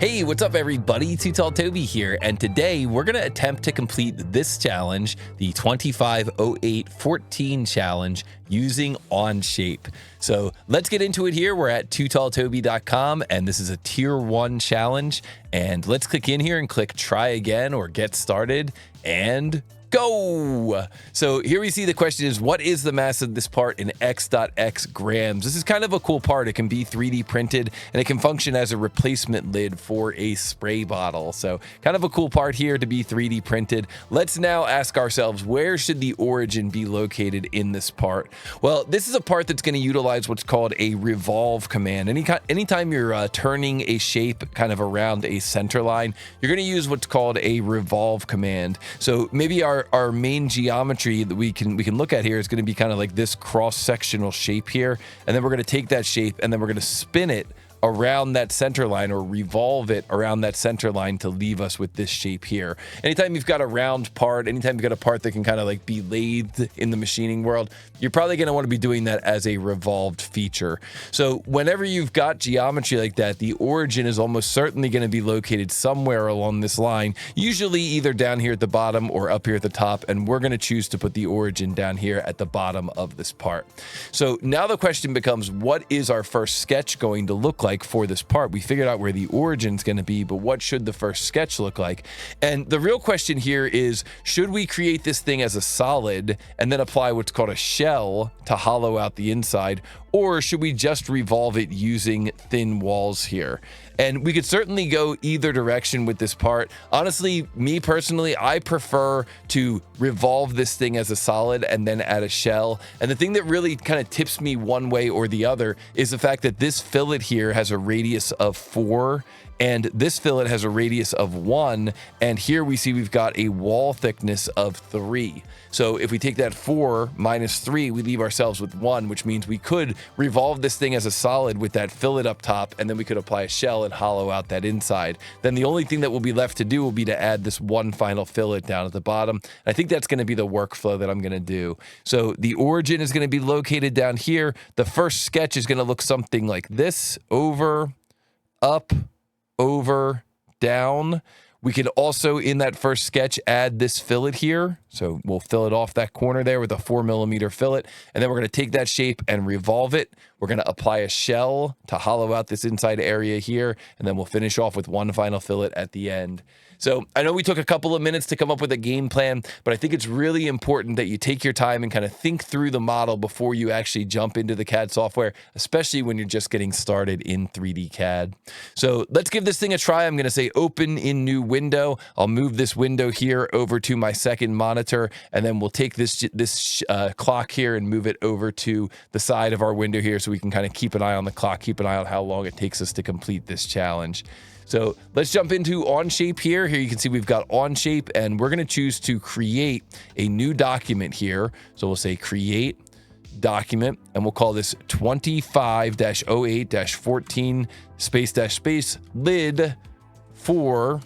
Hey, what's up everybody? TooTallToby here, and today we're going to attempt to complete this challenge, the 250814 challenge, using Onshape. So let's get into it here. We're at TooTallToby.com, and this is a tier 1 challenge, and let's click in here and click try again or get started, and go. So here we see the question is, what is the mass of this part in x.x grams? This is kind of a cool part. It can be 3D printed and it can function as a replacement lid for a spray bottle. So kind of a cool part here to be 3D printed. Let's now ask ourselves, where should the origin be located in this part? Well, this is a part that's going to utilize what's called a revolve command. Anytime you're turning a shape kind of around a center line, you're going to use what's called a revolve command. So maybe our main geometry that we can look at here is going to be kind of like this cross-sectional shape here, and then we're going to take that shape and then we're going to spin it around that center line, or revolve it around that center line to leave us with this shape here. Anytime you've got a round part, anytime you've got a part that can kind of like be lathed in the machining world, you're probably going to want to be doing that as a revolved feature. So whenever you've got geometry like that, the origin is almost certainly going to be located somewhere along this line, usually either down here at the bottom or up here at the top, and we're going to choose to put the origin down here at the bottom of this part. So now the question becomes, what is our first sketch going to look like for this part? We figured out where the origin is going to be, but what should the first sketch look like? And the real question here is, should we create this thing as a solid and then apply what's called a shell to hollow out the inside, or should we just revolve it using thin walls here? And we could certainly go either direction with this part. Honestly, me personally, I prefer to revolve this thing as a solid and then add a shell. And the thing that really kind of tips me one way or the other is the fact that this fillet here has a radius of 4, and this fillet has a radius of 1, and here we see we've got a wall thickness of 3. So if we take that 4 minus 3, we leave ourselves with 1, which means we could revolve this thing as a solid with that fillet up top, and then we could apply a shell and hollow out that inside. Then the only thing that will be left to do will be to add this one final fillet down at the bottom. I think that's going to be the workflow that I'm going to do. So the origin is going to be located down here. The first sketch is going to look something like this: over, up, over, down. We could also, in that first sketch, add this fillet here. So we'll fillet off that corner there with a 4mm fillet, and then we're going to take that shape and revolve it. We're going to apply a shell to hollow out this inside area here, and then we'll finish off with one final fillet at the end. So I know we took a couple of minutes to come up with a game plan, but I think it's really important that you take your time and kind of think through the model before you actually jump into the CAD software, especially when you're just getting started in 3D CAD. So let's give this thing a try. I'm going to say open in new window. I'll move this window here over to my second monitor, and then we'll take this clock here and move it over to the side of our window here so we can kind of keep an eye on the clock, keep an eye on how long it takes us to complete this challenge. So let's jump into Onshape here. Here you can see we've got Onshape, and we're going to choose to create a new document here. So we'll say create document, and we'll call this 25-08-14 space lid for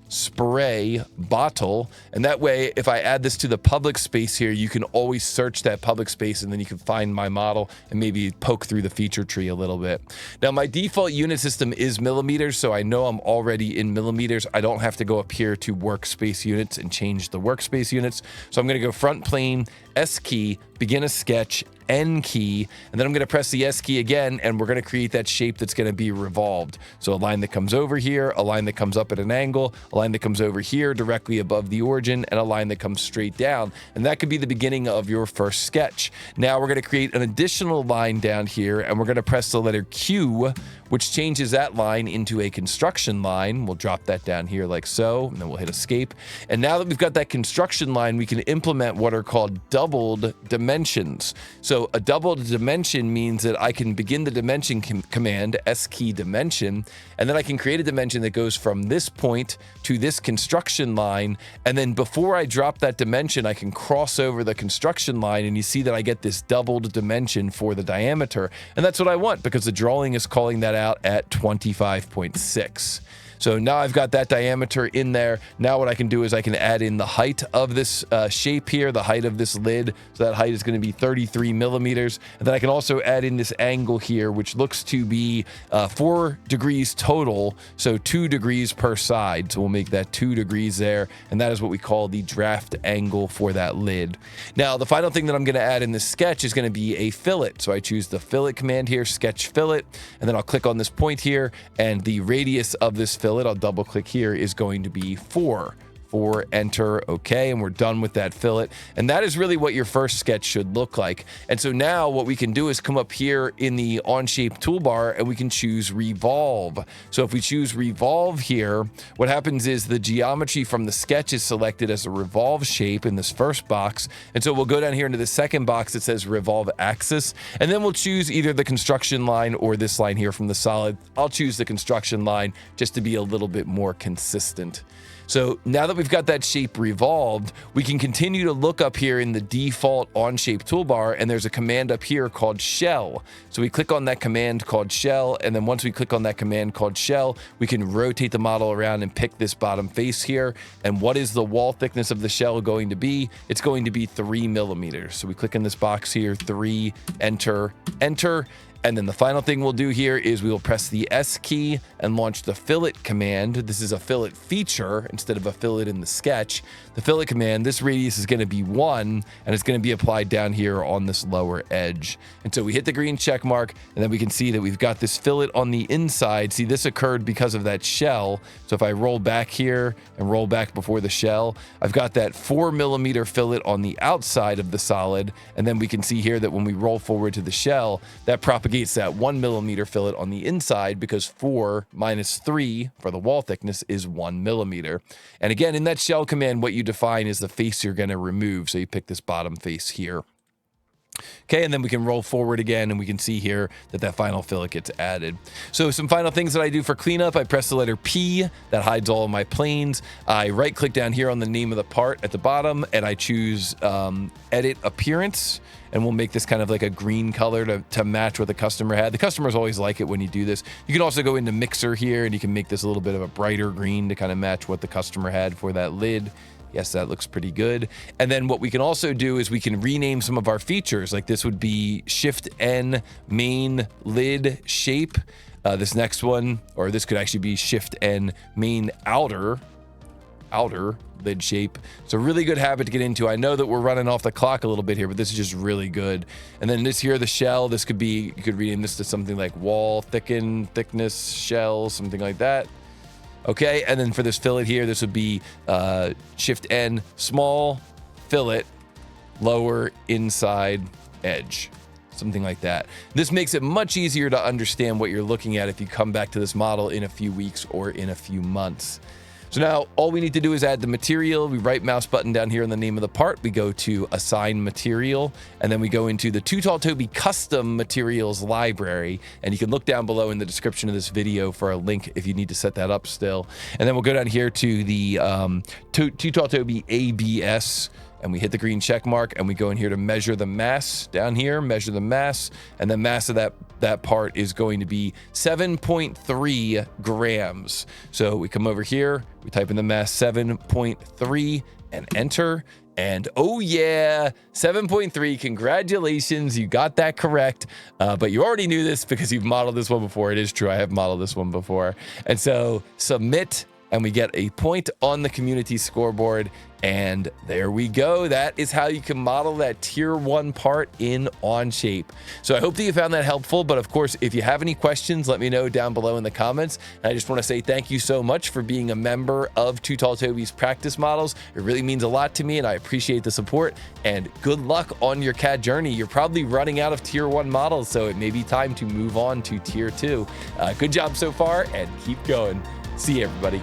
spray bottle. And that way, if I add this to the public space here, you can always search that public space, and then you can find my model and maybe poke through the feature tree a little bit. Now, my default unit system is millimeters, so I know I'm already in millimeters. I don't have to go up here to workspace units and change the workspace units. So I'm going to go front plane, S key, begin a sketch, N key, and then I'm going to press the S key again, and we're going to create that shape that's going to be revolved. So a line that comes over here, a line that comes up at an angle, a line that comes over here directly above the origin, and a line that comes straight down. And that could be the beginning of your first sketch. Now we're going to create an additional line down here, and we're going to press the letter Q, which changes that line into a construction line. We'll drop that down here like so, and then we'll hit escape. And now that we've got that construction line, we can implement what are called doubled dimensions. So a doubled dimension means that I can begin the dimension command, S key dimension, and then I can create a dimension that goes from this point to this construction line. And then before I drop that dimension, I can cross over the construction line, and you see that I get this doubled dimension for the diameter. And that's what I want, because the drawing is calling that out at 25.6. So now I've got that diameter in there. Now what I can do is I can add in the height of this shape here, the height of this lid. So that height is going to be 33 millimeters. And then I can also add in this angle here, which looks to be 4 degrees total. So 2 degrees per side. So we'll make that 2 degrees there. And that is what we call the draft angle for that lid. Now, the final thing that I'm going to add in this sketch is going to be a fillet. So I choose the fillet command here, sketch fillet, and then I'll click on this point here, and the radius of this fillet, I'll double click here, is going to be 4. Enter, okay, and we're done with that fillet. And that is really what your first sketch should look like. And so now what we can do is come up here in the Onshape toolbar and we can choose revolve. So if we choose revolve here, what happens is the geometry from the sketch is selected as a revolve shape in this first box. And so we'll go down here into the second box that says revolve axis, and then we'll choose either the construction line or this line here from the solid. I'll choose the construction line just to be a little bit more consistent. So now that we've got that shape revolved, we can continue to look up here in the default Onshape toolbar, and there's a command up here called shell. So we click on that command called shell, and then once we click on that command called shell, we can rotate the model around and pick this bottom face here. And what is the wall thickness of the shell going to be? It's going to be 3 millimeters. So we click in this box here, 3, enter, enter. And then the final thing we'll do here is we will press the S key and launch the fillet command. This is a fillet feature instead of a fillet in the sketch. The fillet command, this radius is going to be 1, and it's going to be applied down here on this lower edge. And so we hit the green check mark, and then we can see that we've got this fillet on the inside. See, this occurred because of that shell. So if I roll back here and roll back before the shell, I've got that 4 millimeter fillet on the outside of the solid. And then we can see here that when we roll forward to the shell, that propagates that 1 millimeter fillet on the inside, because 4 minus 3 for the wall thickness is 1 millimeter. And again, in that shell command, what you define is the face you're going to remove. So you pick this bottom face here. Okay, and then we can roll forward again, and we can see here that that final fillet gets added. So some final things that I do for cleanup: I press the letter P, that hides all of my planes. I right click down here on the name of the part at the bottom, and I choose edit appearance, and we'll make this kind of like a green color to match what the customer had. The customers always like it when you do this. You can also go into mixer here, and you can make this a little bit of a brighter green to kind of match what the customer had for that lid. Yes, that looks pretty good. And then what we can also do is we can rename some of our features. Like this would be Shift N main lid shape. This next one, or this could actually be Shift N main outer lid shape. It's a really good habit to get into. I know that we're running off the clock a little bit here, but this is just really good. And then this here, the shell, this could be, you could rename this to something like wall thickness shell, something like that. Okay, and then for this fillet here, this would be Shift N, small fillet, lower inside edge, something like that. This makes it much easier to understand what you're looking at if you come back to this model in a few weeks or in a few months. So now all we need to do is add the material. We right mouse button down here in the name of the part. We go to assign material, and then we go into the TooTallToby custom materials library. And you can look down below in the description of this video for a link if you need to set that up still. And then we'll go down here to the TooTallToby ABS, and we hit the green check mark, and we go in here to measure the mass down here, measure the mass, and the mass of that part is going to be 7.3 grams. So we come over here, we type in the mass 7.3 and enter. And oh yeah, 7.3, congratulations, you got that correct. But you already knew this because you've modeled this one before. It is true, I have modeled this one before. And so submit, and we get a point on the community scoreboard. And there we go. That is how you can model that tier 1 part in Onshape. So I hope that you found that helpful. But of course, if you have any questions, let me know down below in the comments. And I just want to say thank you so much for being a member of TooTallToby's practice models. It really means a lot to me, and I appreciate the support. And good luck on your CAD journey. You're probably running out of tier 1 models, so it may be time to move on to tier 2. Good job so far, and keep going. See you, everybody.